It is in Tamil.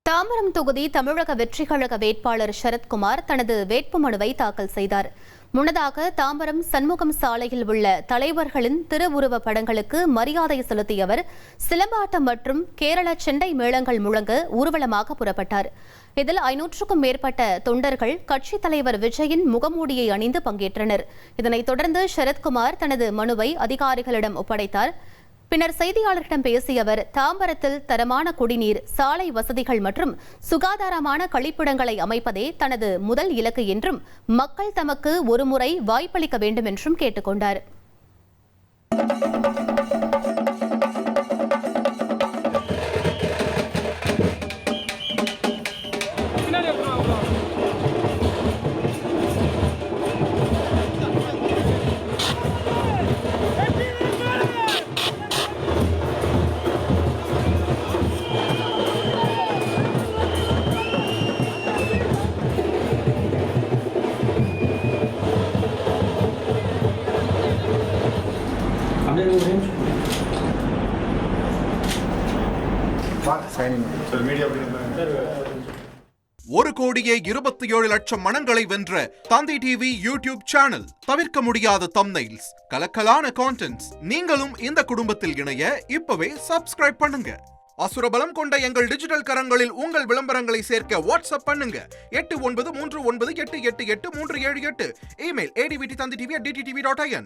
தாம்பரம் தொகுதி தமிழக வெற்றிக் கழக வேட்பாளர் சரத்குமார் தனது வேட்புமனுவை தாக்கல் செய்தார். முன்னதாக தாம்பரம் சண்முகம் சாலையில் உள்ள தலைவர்களின் திருவுருவ படங்களுக்கு மரியாதை செலுத்திய அவர் சிலம்பாட்டம் மற்றும் கேரள செண்டை மேளங்கள் முழங்க ஊர்வலமாக புறப்பட்டார். இதில் 500க்கும் மேற்பட்ட தொண்டர்கள் கட்சித் தலைவர் விஜயின் முகமூடியை அணிந்து பங்கேற்றனர். இதனைத் தொடர்ந்து சரத்குமார் தனது மனுவை அதிகாரிகளிடம் ஒப்படைத்தார். பின்னர் செய்தியாளர்களிடம் பேசிய அவர், தாம்பரத்தில் தரமான குடிநீர், சாலை வசதிகள் மற்றும் சுகாதாரமான கழிப்பிடங்களை அமைப்பதே தனது முதல் இலக்கு என்றும் மக்கள் தமக்கு ஒருமுறை வாய்ப்பளிக்க வேண்டும் என்றும் கேட்டுக் கொண்டார். ஒரு கோடியே 27 லட்சம் மனங்களை வென்ற தந்தி டிவி யூடியூப் சேனல். தவிர்க்க முடியாத தம்ப்நெயில்ஸ், கலக்கலான கான்டென்ட்ஸ். நீங்களும் இந்த குடும்பத்தில் இணைய இப்பவே சப்ஸ்கிரைப் பண்ணுங்க. அசுரபலம் கொண்ட எங்கள் டிஜிட்டல் கரங்களில் உங்கள் விளம்பரங்களை சேர்க்க வாட்ஸ்அப் பண்ணுங்க. 8939888838. Email advtthanditv@dttv.in.